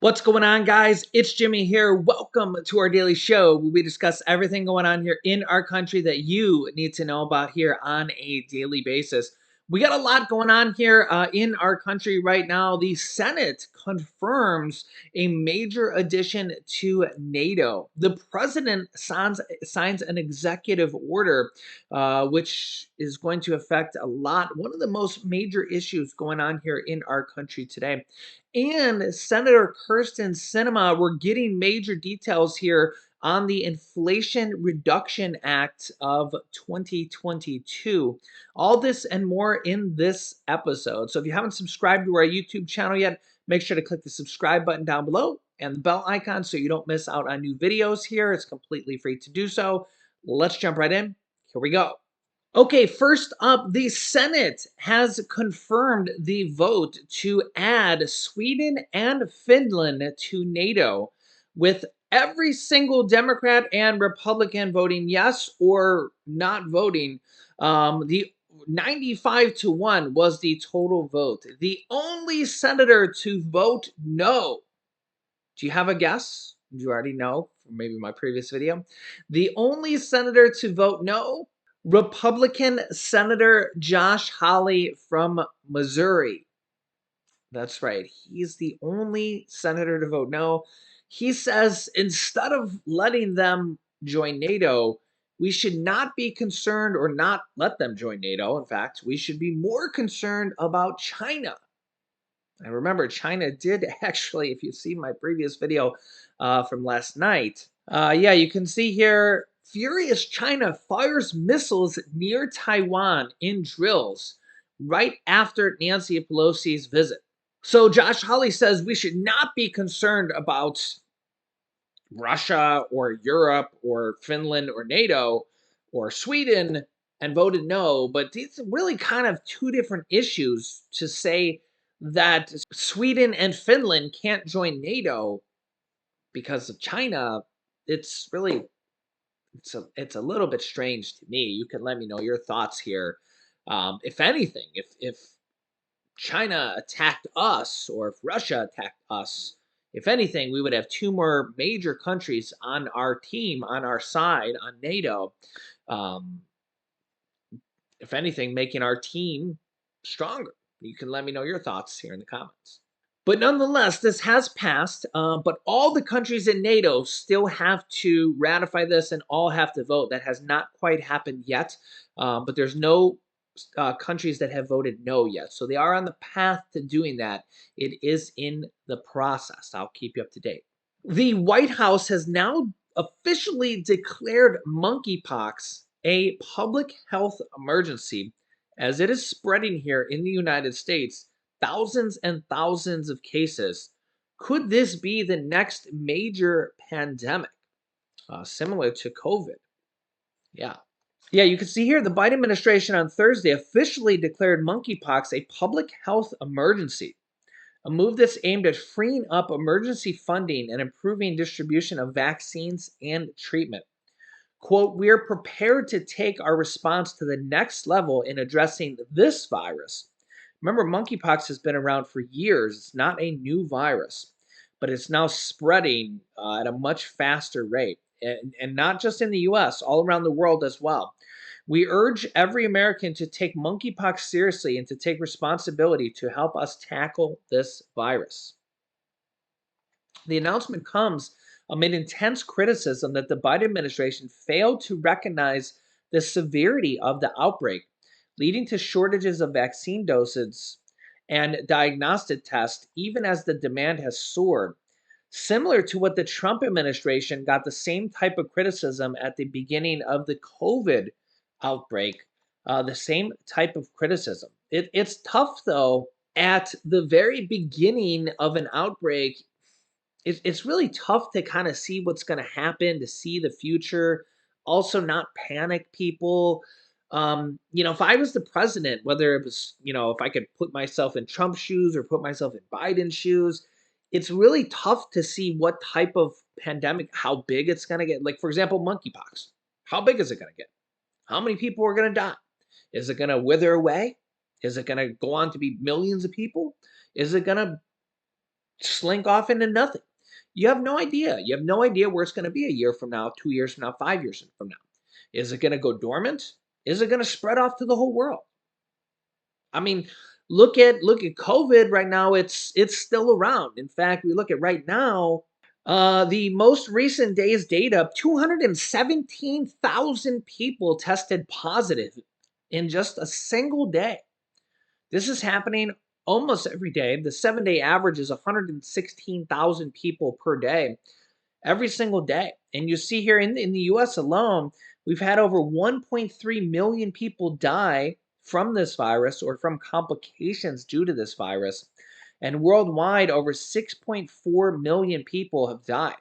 What's going on, guys? It's Jimmy here. Welcome to our daily show where we discuss everything going on here in our country that you need to know about here on a daily basis. We got a lot going on here in our country right now. The Senate confirms a major addition to NATO. The president signs an executive order, which is going to affect one of the most major issues going on here in our country today. And Senator Kyrsten Sinema, we're getting major details here on the Inflation Reduction Act of 2022. All this and more in this episode. So if you haven't subscribed to our YouTube channel yet, make sure to click the subscribe button down below and the bell icon so you don't miss out on new videos here. It's completely free to do so. Let's jump right in. Here we go. Okay, first up, the Senate has confirmed the vote to add Sweden and Finland to NATO, with every single Democrat and Republican voting yes or not voting. The 95-1 was the total vote. The only senator to vote no. Do you have a guess? Do you already know from maybe my previous video? The only senator to vote no, Republican Senator Josh Hawley from Missouri. That's right. He's the only senator to vote no. He says instead of letting them join NATO, we should not be concerned or not let them join NATO. In fact, we should be more concerned about China. And remember, China did actually, if you see my previous video from last night, yeah, you can see here, furious China fires missiles near Taiwan in drills right after Nancy Pelosi's visit. So Josh Hawley says we should not be concerned about Russia or Europe or Finland or NATO or Sweden and voted no, but it's really kind of two different issues to say that Sweden and Finland can't join NATO because of China. It's really it's a little bit strange to me. You can let me know your thoughts here. If anything, if China attacked us or if Russia attacked us, if anything, we would have two more major countries on our team, on our side, on NATO. Um, if anything, making our team stronger. You can let me know your thoughts here in the comments. But nonetheless, this has passed, but all the countries in NATO still have to ratify this and all have to vote. That has not quite happened yet, but there's no countries that have voted no yet. So they are on the path to doing that. It is in the process. I'll keep you up to date. The White House has now officially declared monkeypox a public health emergency as it is spreading here in the United States, thousands and thousands of cases. Could this be the next major pandemic, similar to COVID? Yeah. Yeah, you can see here the Biden administration on Thursday officially declared monkeypox a public health emergency, a move that's aimed at freeing up emergency funding and improving distribution of vaccines and treatment. Quote, we are prepared to take our response to the next level in addressing this virus. Remember, monkeypox has been around for years. It's not a new virus, but it's now spreading at a much faster rate. And not just in the US, all around the world as well. We urge every American to take monkeypox seriously and to take responsibility to help us tackle this virus. The announcement comes amid intense criticism that the Biden administration failed to recognize the severity of the outbreak, leading to shortages of vaccine doses and diagnostic tests, even as the demand has soared. Similar to what the Trump administration got the same type of criticism at the beginning of the COVID outbreak, the same type of criticism. It's tough, though, at the very beginning of an outbreak it's really tough to kind of see what's going to happen, to see the future, also not panic people. If I was the president, whether it was, if I could put myself in Trump's shoes or put myself in Biden's shoes, it's really tough to see what type of pandemic, how big it's going to get. Like, for example, monkeypox. How big is it going to get? How many people are going to die? Is it going to wither away? Is it going to go on to be millions of people? Is it going to slink off into nothing. You have no idea. You have no idea where it's going to be a year from now, 2 years from now, 5 years from now. Is it going to go dormant? Is it going to spread off to the whole world? I mean, look at COVID right now. It's still around. In fact, we look at right now, the most recent day's data, 217,000 people tested positive in just a single day. This is happening almost every day. The 7-day average is 116,000 people per day, every single day. And you see here in the US alone, we've had over 1.3 million people die from this virus or from complications due to this virus. And worldwide, over 6.4 million people have died.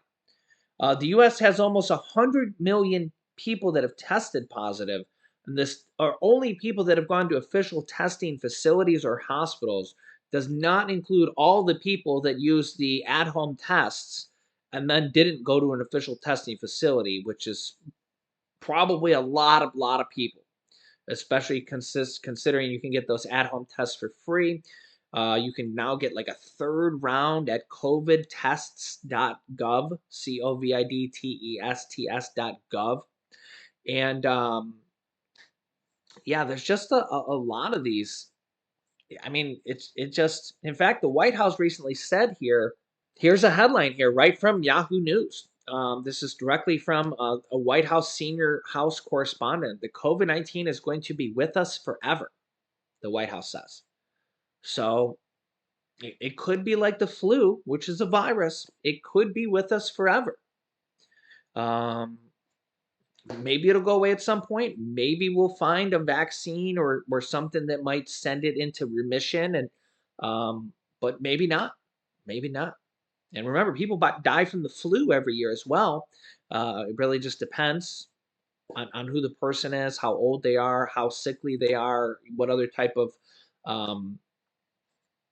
The US has almost 100 million people that have tested positive, and this are only people that have gone to official testing facilities or hospitals. Does not include all the people that use the at-home tests and then didn't go to an official testing facility, which is probably a lot of people, especially considering you can get those at-home tests for free. You can now get like a third round at covidtests.gov, covidtests.gov. And yeah, there's just a lot of these. I mean, it just, in fact, the White House recently said here, here's a headline here right from Yahoo News. This is directly from a White House senior House correspondent. The COVID-19 is going to be with us forever, the White House says. So it could be like the flu, which is a virus. It could be with us forever. Maybe it'll go away at some point. Maybe we'll find a vaccine or something that might send it into remission, and but maybe not. Maybe not. And remember, people die from the flu every year as well. It really just depends on who the person is, how old they are, how sickly they are, what other type of um,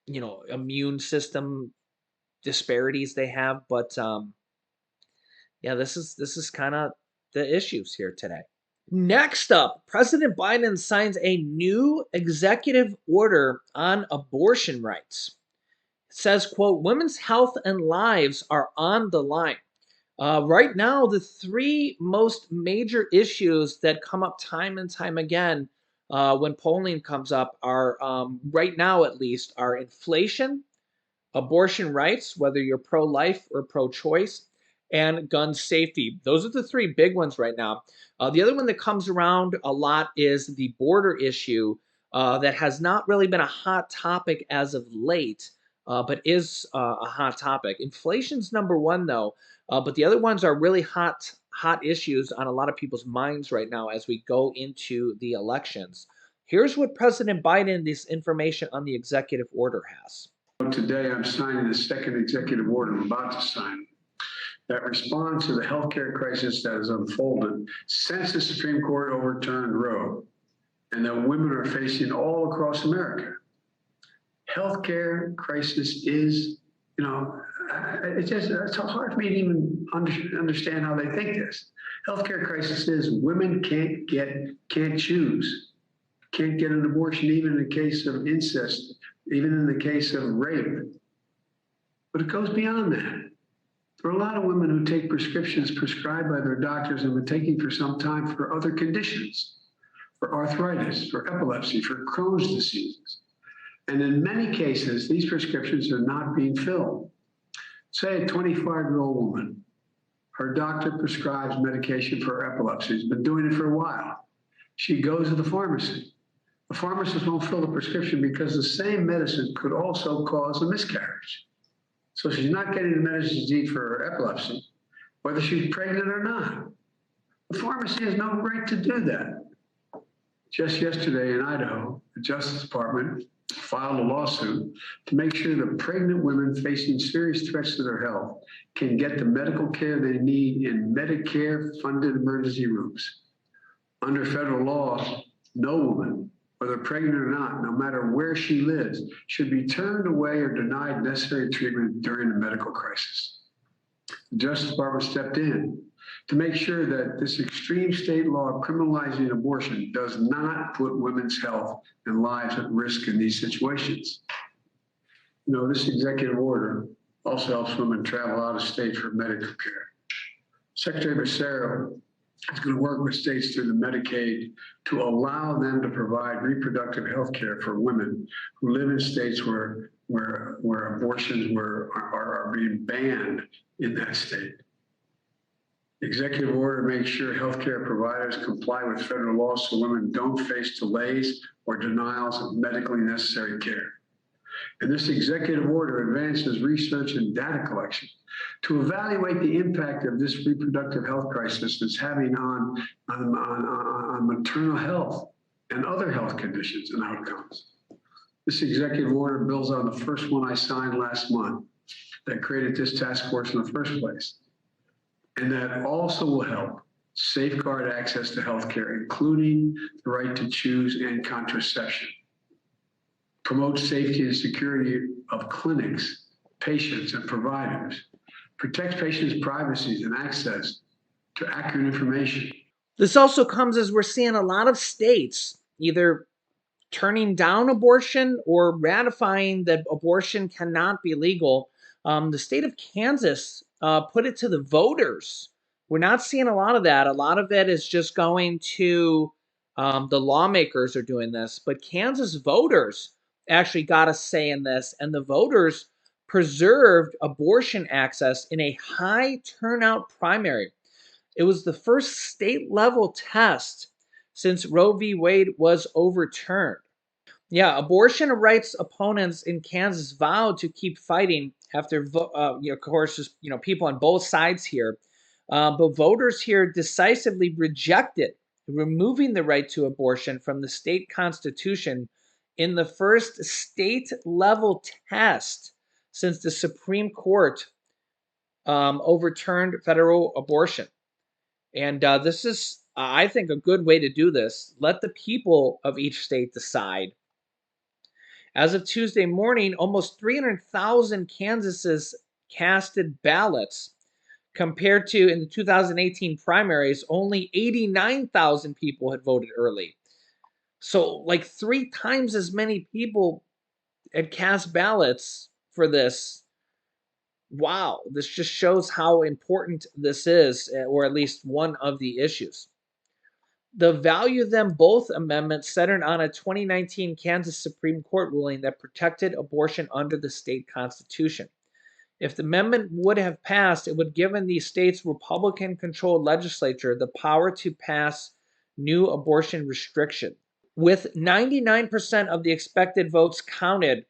immune system disparities they have. But yeah, this is kind of the issues here today. Next up, President Biden signs a new executive order on abortion rights. It says, quote, women's health and lives are on the line. Right now, the three most major issues that come up time and time again when polling comes up are, right now at least, are inflation, abortion rights, whether you're pro-life or pro-choice, and gun safety. Those are the three big ones right now. The other one that comes around a lot is the border issue that has not really been a hot topic as of late, but is a hot topic. Inflation's number one though, but the other ones are really hot issues on a lot of people's minds right now as we go into the elections. Here's what President Biden, this information on the executive order has. Today, I'm signing the second executive order I'm about to sign that responds to the healthcare crisis that has unfolded since the Supreme Court overturned Roe and that women are facing all across America. Healthcare crisis is, it's hard for me to even understand how they think this. Healthcare crisis is women can't choose, can't get an abortion even in the case of incest, even in the case of rape. But it goes beyond that. There are a lot of women who take prescriptions prescribed by their doctors and have been taking for some time for other conditions, for arthritis, for epilepsy, for Crohn's diseases. And in many cases, these prescriptions are not being filled. Say a 25-year-old woman, her doctor prescribes medication for epilepsy, has been doing it for a while. She goes to the pharmacy. The pharmacist won't fill the prescription because the same medicine could also cause a miscarriage. So she's not getting the medicine she needs for her epilepsy, whether she's pregnant or not. The pharmacy has no right to do that. Just yesterday in Idaho, the Justice Department filed a lawsuit to make sure that pregnant women facing serious threats to their health can get the medical care they need in Medicare-funded emergency rooms. Under federal law, no woman, whether pregnant or not, no matter where she lives, should be turned away or denied necessary treatment during a medical crisis. The Justice Department stepped in to make sure that this extreme state law criminalizing abortion does not put women's health and lives at risk in these situations. This executive order Also helps women travel out of state for medical care. Secretary Becerra is going to work with states through the Medicaid to allow them to provide reproductive health care for women who live in states where abortions are being banned in that state. The executive order makes sure healthcare providers comply with federal laws so women don't face delays or denials of medically necessary care. And this executive order advances research and data collection to evaluate the impact of this reproductive health crisis is having on maternal health and other health conditions and outcomes. This executive order builds on the first one I signed last month that created this task force in the first place. And that also will help safeguard access to health care, including the right to choose and contraception, promote safety and security of clinics, patients, and providers, protects patients' privacy and access to accurate information. This also comes as we're seeing a lot of states either turning down abortion or ratifying that abortion cannot be legal. The state of Kansas put it to the voters. We're not seeing a lot of that. A lot of it is just going to the lawmakers are doing this, but Kansas voters actually got a say in this, and the voters preserved abortion access in a high turnout primary. It was the first state level test since Roe v. Wade was overturned. Yeah, abortion rights opponents in Kansas vowed to keep fighting after, of course, just people on both sides here. But voters here decisively rejected removing the right to abortion from the state constitution in the first state level test since the Supreme Court overturned federal abortion. And this is, I think, a good way to do this. Let the people of each state decide. As of Tuesday morning, almost 300,000 Kansases casted ballots, compared to in the 2018 primaries, only 89,000 people had voted early. So, like 3 times as many people had cast ballots for this. Wow, this just shows how important this is, or at least one of the issues. The value of them both amendments centered on a 2019 Kansas Supreme Court ruling that protected abortion under the state constitution. If the amendment would have passed, it would have given the state's Republican-controlled legislature the power to pass new abortion restriction. With 99% of the expected votes counted,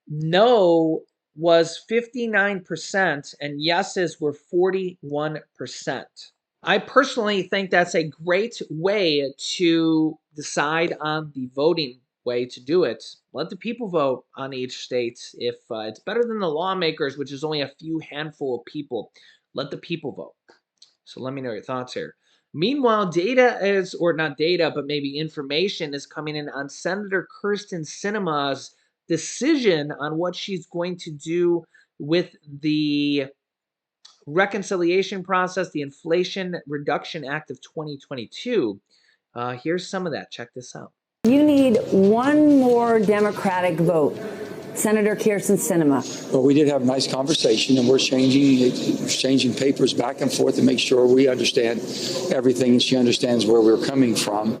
no was 59% and yeses were 41%. I personally think that's a great way to decide on the voting way to do it. Let the people vote on each state. If it's better than the lawmakers, which is only a few handful of people, let the people vote. So let me know your thoughts here. Meanwhile, data is, or not data, but maybe information is coming in on Senator Kyrsten Sinema's decision on what she's going to do with the reconciliation process, the Inflation Reduction Act of 2022. Here's some of that. Check this out. You need one more Democratic vote. Senator Kyrsten Sinema. Well, we did have a nice conversation, and we're exchanging papers back and forth to make sure we understand everything and she understands where we're coming from.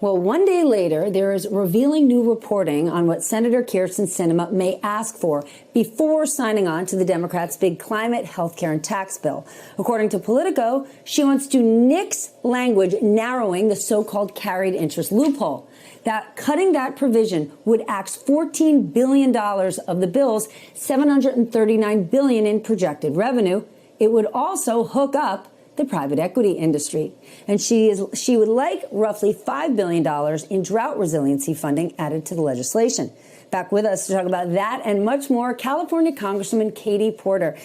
Well, one day later, there is revealing new reporting on what Senator Kyrsten Sinema may ask for before signing on to the Democrats' big climate, healthcare, and tax bill. According to Politico, she wants to nix language narrowing the so-called carried interest loophole. That cutting that provision would axe $14 billion of the bill's $739 billion in projected revenue. It would also hook up the private equity industry. And she would like roughly $5 billion in drought resiliency funding added to the legislation. Back with us to talk about that and much more, California Congresswoman Katie Porter.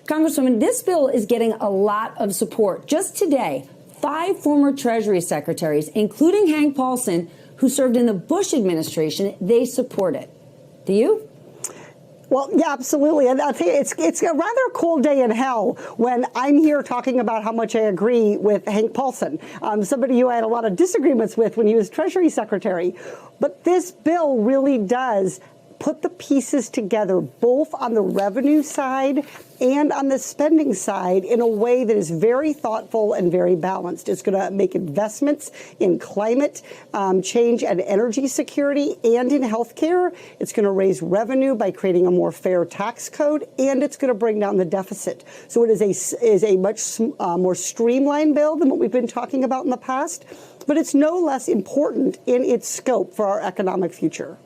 Congresswoman, this bill is getting a lot of support. Just today, 5 former Treasury secretaries, including Hank Paulson, who served in the Bush administration, they support it. Do you? Well, yeah, absolutely. And I think it's a rather cold day in hell when I'm here talking about how much I agree with Hank Paulson, somebody who I had a lot of disagreements with when he was Treasury Secretary. But this bill really does put the pieces together, both on the revenue side and on the spending side, in a way that is very thoughtful and very balanced. It's going to make investments in climate change and energy security and in healthcare. It's going to raise revenue by creating a more fair tax code, and it's going to bring down the deficit. So it is a much more streamlined bill than what we've been talking about in the past, but it's no less important in its scope for our economic future.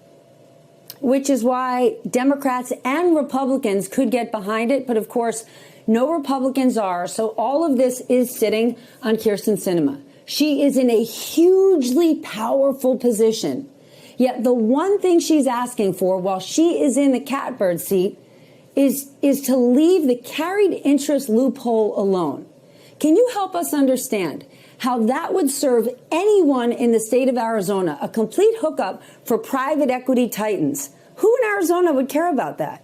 Which is why Democrats and Republicans could get behind it. But of course, no Republicans are. So all of this is sitting on Kyrsten Sinema. She is in a hugely powerful position. Yet the one thing she's asking for while she is in the catbird seat is to leave the carried interest loophole alone. Can you help us understand how that would serve anyone in the state of Arizona, a complete hookup for private equity titans? Who in Arizona would care about that?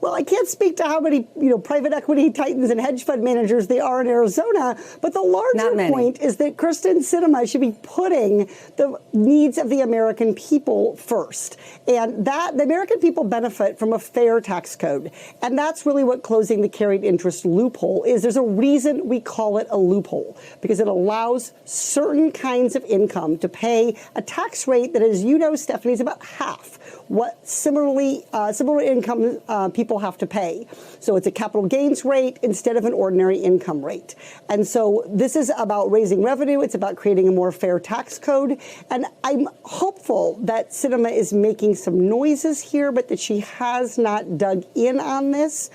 Well, I can't speak to how many, private equity titans and hedge fund managers there are in Arizona, but the larger point is that Kyrsten Sinema should be putting the needs of the American people first. And that the American people benefit from a fair tax code. And that's really what closing the carried interest loophole is. There's a reason we call it a loophole, because it allows certain kinds of income to pay a tax rate that, as you know, Stephanie, is about half what similar income people have to pay. So it's a capital gains rate instead of an ordinary income rate. And so this is about raising revenue. It's about creating a more fair tax code. And I'm hopeful that Sinema is making some noises here, but that she has not dug in on this,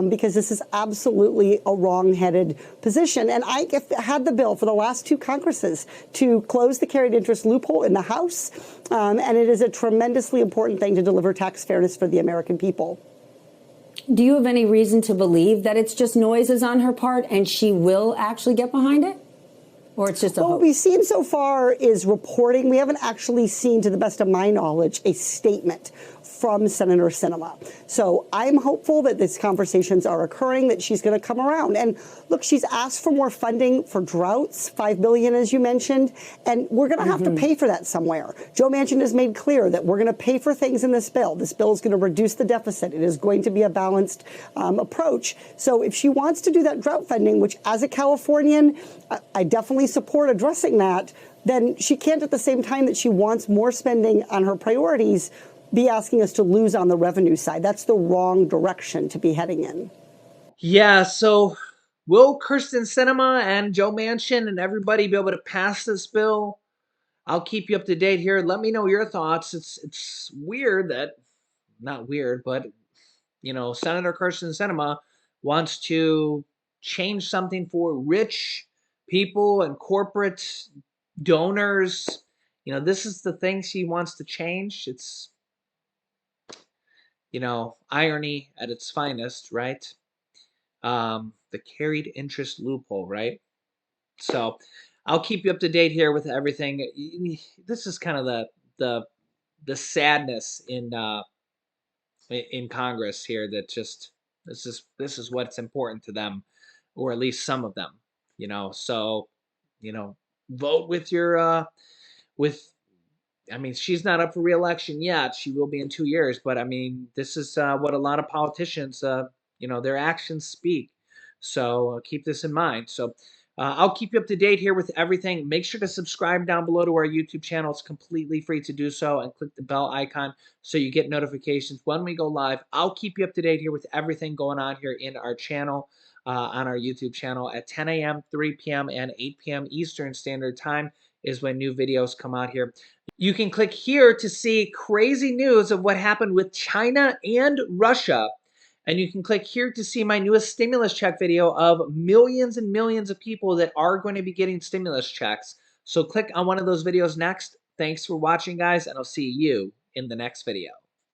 because this is absolutely a wrong-headed position. And I had the bill for the last two Congresses to close the carried interest loophole in the House. And it is a tremendously important thing to deliver tax fairness for the American people. Do you have any reason to believe that it's just noises on her part and she will actually get behind it? Or it's just a hope? What we've seen so far is reporting. We haven't actually seen, to the best of my knowledge, a statement from Senator Sinema. So I'm hopeful that these conversations are occurring, that she's going to come around. And look, she's asked for more funding for droughts, $5 billion, as you mentioned, and we're going to have to pay for that somewhere. Joe Manchin has made clear that we're going to pay for things in this bill. This bill is going to reduce the deficit. It is going to be a balanced approach. So if she wants to do that drought funding, which as a Californian, I definitely support addressing that, then she can't, at the same time that she wants more spending on her priorities, be asking us to lose on the revenue side. That's the wrong direction to be heading in. Yeah, so will Kyrsten Sinema and Joe Manchin and everybody be able to pass this bill? I'll keep you up to date here. Let me know your thoughts. It's weird that, not weird, but, Senator Kyrsten Sinema wants to change something for rich people and corporate donors. This is the thing she wants to change. It's, irony at its finest, right? The carried interest loophole, right? So I'll keep you up to date here with everything. This is kind of the sadness in Congress here, that just this is what's important to them, or at least some of them. So vote with your with. I mean, she's not up for re-election yet. She will be in 2 years. But I mean, this is what a lot of politicians, their actions speak. So keep this in mind. So I'll keep you up to date here with everything. Make sure to subscribe down below to our YouTube channel. It's completely free to do so. And click the bell icon so you get notifications when we go live. I'll keep you up to date here with everything going on here in our channel, on our YouTube channel at 10 a.m., 3 p.m., and 8 p.m. Eastern Standard Time is when new videos come out here. You can click here to see crazy news of what happened with China and Russia. And you can click here to see my newest stimulus check video of millions and millions of people that are going to be getting stimulus checks. So click on one of those videos next. Thanks for watching, guys, and I'll see you in the next video.